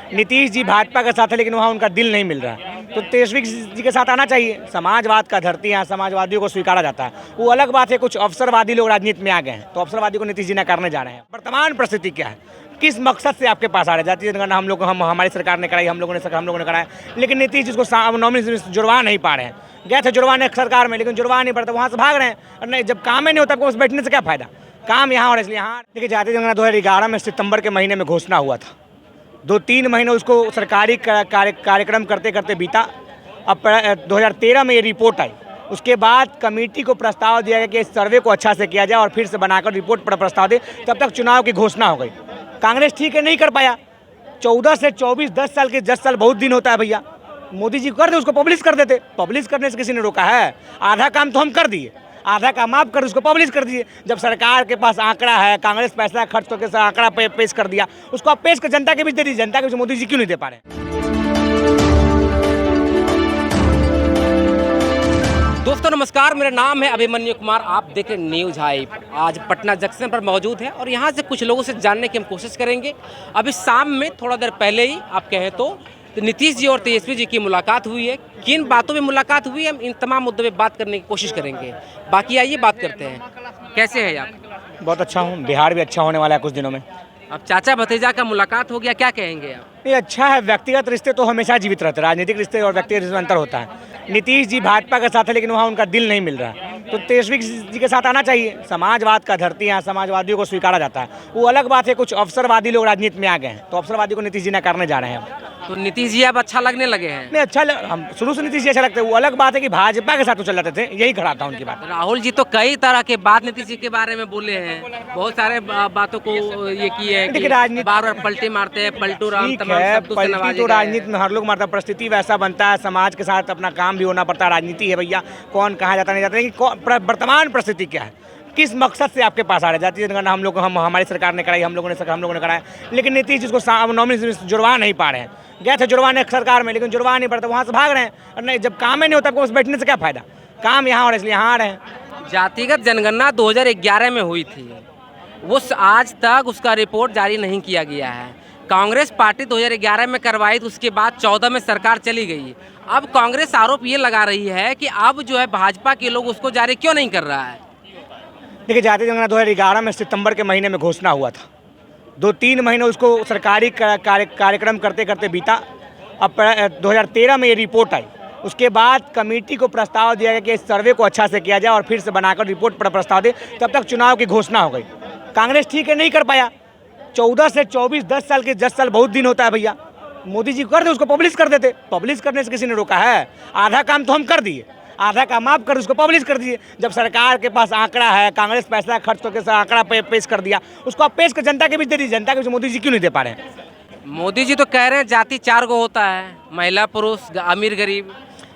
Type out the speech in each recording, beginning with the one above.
नीतीश जी भाजपा के साथ है, लेकिन वहाँ उनका दिल नहीं मिल रहा है, तो तेजस्वी जी के साथ आना चाहिए। समाजवाद का धरती है, समाजवादियों को स्वीकारा जाता है। वो अलग बात है, कुछ अवसरवादी लोग राजनीति में आ गए हैं, तो अवसरवादी को नीतीश जी नकारने जा रहे हैं। वर्तमान परिस्थिति क्या है, किस मकसद से आपके पास आ रहे हैं? जातीय जनगणना हमारी सरकार ने कराई, हम लोगों ने कराया, लेकिन नीतीश जी उसको नॉमिनी जुड़वा नहीं पा रहे हैं। गए थे जुड़वाने सरकार में, लेकिन जुड़वा नहीं पड़ता, वहाँ से भाग रहे हैं। और नहीं, जब काम ही नहीं होता आपको, उस बैठने से क्या फायदा? काम यहाँ और इसलिए यहाँ। देखिए, जातीय जनगणना 2011 में सितंबर के महीने में घोषणा हुआ था। 2-3 महीने उसको सरकारी कार्यक्रम करते करते बीता। अब 2013 में ये रिपोर्ट आई। उसके बाद कमेटी को प्रस्ताव दिया गया कि इस सर्वे को अच्छा से किया जाए और फिर से बनाकर रिपोर्ट पर प्रस्ताव दे। तब तक चुनाव की घोषणा हो गई। कांग्रेस ठीक है, नहीं कर पाया। 14 से 24, 10 साल के 10 साल बहुत दिन होता है भैया। मोदी जी कर दे, उसको पब्लिश कर देते। पब्लिश करने से किसी ने रोका है? आधा काम तो हम कर दिए, आधा काम आप कर, उसको पब्लिश कर दीजिए। जब सरकार के पास आंकड़ा है, कांग्रेस पैसा खर्च करके आंकड़ा पेश कर दिया, उसको आप पेश कर जनता के बीच दे दीजिए। जनता के बीच मोदी जी क्यों नहीं दे पा रहे? दोस्तों नमस्कार, मेरा नाम है अभिमन्यु कुमार। आप देखें न्यूज़ हाइप। आज पटना जंक्शन पर मौजूद है और यहाँ से कुछ लोगों से जानने की हम कोशिश करेंगे। अभी शाम में थोड़ा देर पहले ही आप कहें तो नीतीश जी और तेजस्वी जी की मुलाकात हुई है। किन बातों में मुलाकात हुई है, हम इन तमाम मुद्दों पे बात करने की कोशिश करेंगे। बाकी आइए बात करते हैं। कैसे हैं आप? बहुत अच्छा हूँ। बिहार भी अच्छा होने वाला है कुछ दिनों में। अब चाचा भतीजा का मुलाकात हो गया, क्या कहेंगे आप? ये अच्छा है। व्यक्तिगत रिश्ते तो हमेशा जीवित रहते हैं, राजनीतिक रिश्ते और व्यक्तिगत रिश्ते में अंतर होता है। नीतीश जी भाजपा के साथ है, लेकिन वहाँ उनका दिल नहीं मिल रहा है, तो तेजस्वी जी के साथ आना चाहिए। समाजवाद का धरती है, समाजवादियों को स्वीकारा जाता है। वो अलग बात है, कुछ अवसरवादी लोग राजनीति में आ गए हैं, तो अवसरवादी को नीतीश जी नकारने जा रहे हैं। तो नीतीश जी अब अच्छा लगने लगे हैं? नहीं, हम शुरू से नीतीश जी अच्छा लगते हैं। वो अलग बात है कि भाजपा के साथ तो चल जाते थे, यही खड़ा था उनकी बात। राहुल जी तो कई तरह के बात नीतीश जी के बारे में बोले हैं, बहुत सारे बातों को ये की है कि राजनीति बार बार पलटी मारते हैं, पलटू राम तमाम शब्दों से नवाजे पलटी तो राजनीति में हर लोग मारता है। परिस्थिति वैसा बनता है, समाज के साथ अपना काम भी होना पड़ता है। राजनीति है भैया, कौन कहाँ जाता नहीं जाता। लेकिन वर्तमान परिस्थिति क्या है, किस मकसद से आपके पास आ रहे हैं? जातीय जनगणना हमारी सरकार ने कराई, हम लोगों ने कराया, लेकिन नीतीश जी उसको नॉमिनी जुड़वा नहीं पा रहे हैं। गए थे जुड़वाने सरकार में, लेकिन जुड़वा नहीं पड़ता, वहाँ से भाग रहे हैं। और नहीं, जब काम ही नहीं होता आपको, उस बैठने से क्या फायदा? काम यहाँ और इसलिए यहाँ आ रहे हैं। जातिगत जनगणना 2011 में हुई थी, वो आज तक उसका रिपोर्ट जारी नहीं किया गया है। कांग्रेस पार्टी 2011 में करवाई, तो उसके बाद 14 में सरकार चली गई। अब कांग्रेस आरोप ये लगा रही है कि अब जो है भाजपा के लोग उसको जारी क्यों नहीं कर रहा है। देखिए, जातीय जनगणना 2011 में सितंबर के महीने में घोषणा हुआ था। 2-3 महीने उसको सरकारी कार्यक्रम करते करते बीता। अब 2013 में ये रिपोर्ट आई। उसके बाद कमेटी को प्रस्ताव दिया गया कि इस सर्वे को अच्छा से किया जाए और फिर से बनाकर रिपोर्ट पर प्रस्ताव दे। तब तक चुनाव की घोषणा हो गई। कांग्रेस ठीक है, नहीं कर पाया। 14 से 24, 10 साल के 10 साल बहुत दिन होता है भैया। मोदी जी कर दे, उसको पब्लिश कर देते। पब्लिश करने से किसी ने रोका है? आधा काम तो हम कर दिए, आधा काम आप कर, उसको पब्लिश कर दीजिए। जब सरकार के पास आंकड़ा है, कांग्रेस पैसा खर्च करके आंकड़ा पेश कर दिया, उसको आप पेश कर जनता के बीच दे दीजिए। जनता के बीच मोदी जी क्यों नहीं दे पा रहे हैं? मोदी जी तो कह रहे हैं जाति 4 गो होता है, महिला, पुरुष, अमीर, गरीब।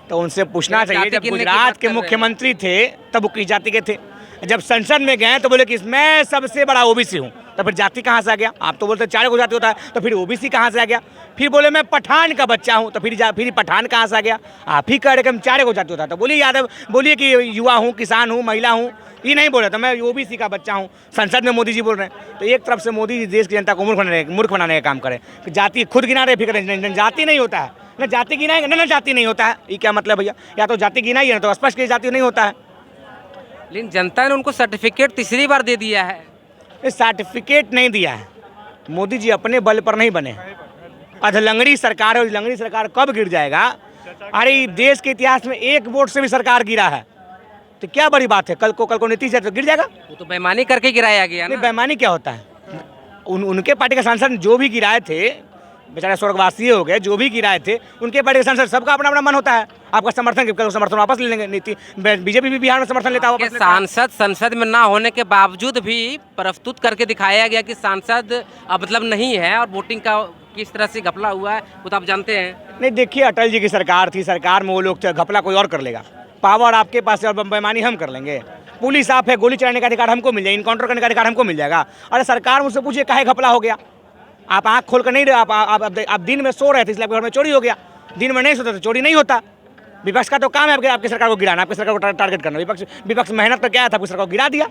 तो उनसे पूछना चाहिए, जब गुजरात के मुख्यमंत्री थे तब वो किस जाति के थे? जब संसद में गए तो बोले कि मैं सबसे बड़ा ओबीसी हूँ, तो फिर जाति कहाँ से आ गया? आप तो बोलते 4 गो जाति होता है, तो फिर ओबीसी कहाँ से आ गया? फिर बोले मैं पठान का बच्चा हूँ, तो फिर पठान कहाँ से आ गया? आप ही कह रहे कि हम 4 गो जाति होता है। तो बोलिए यादव, बोलिए कि युवा हूँ, किसान हूँ, महिला हूँ, ये नहीं बोल रहा था। मैं ओबीसी का बच्चा हूँ, संसद में मोदी जी बोल रहे हैं। तो एक तरफ से मोदी जी देश की जनता को मूर्ख बनाने का काम करें। जाति खुद गिना रहे, फिर जाति नहीं होता है। न जाति गिनाएंगे, न जाति नहीं होता है। ये क्या मतलब भैया? या तो जाति गिना ही है, तो स्पष्ट की जाति नहीं होता है। लेकिन जनता ने उनको सर्टिफिकेट तीसरी बार दे दिया है। सर्टिफिकेट नहीं दिया है। मोदी जी अपने बल पर नहीं बने। अधलंगड़ी सरकार है, लंगड़ी सरकार कब गिर जाएगा? अरे देश के इतिहास में एक वोट से भी सरकार गिरा है, तो क्या बड़ी बात है? कल को नीतीश है तो गिर जाएगा। वो तो बेईमानी करके गिराया गया ना। बेईमानी क्या होता है? उनके पार्टी के सांसद जो भी गिराए थे, बेचारे स्वर्गवासी हो गए, जो भी गिराए थे, उनके पार्टी के सांसद, सबका अपना अपना मन होता है। आपका समर्थन वापस ले लेंगे। नीति बीजेपी भी बिहार में समर्थन लेता है। सांसद संसद में ना होने के बावजूद भी प्रस्तुत करके दिखाया गया कि सांसद मतलब नहीं है, और वोटिंग का किस तरह से घपला हुआ है वो तो आप जानते हैं। नहीं, देखिए, अटल जी की सरकार थी, सरकार में वो लोग थे, घपला कोई और कर लेगा। पावर आपके पास है और बेईमानी हम कर लेंगे। पुलिस आप है, गोली चलाने का अधिकार हमको मिल जाएगा, इनकाउंटर करने का अधिकार हमको मिल जाएगा। अरे सरकार मुझसे पूछिए काहे घपला हो गया? आप आँख खोल कर नहीं रहे, आप दिन में सो रहे थे, इसलिए आपके घर में चोरी हो गया। दिन में नहीं सोते तो चोरी नहीं होता। विपक्ष का तो काम है आपकी सरकार को गिराना, आपकी सरकार को टारगेट करना। विपक्ष मेहनत पर क्या था, आपकी सरकार को गिरा दिया।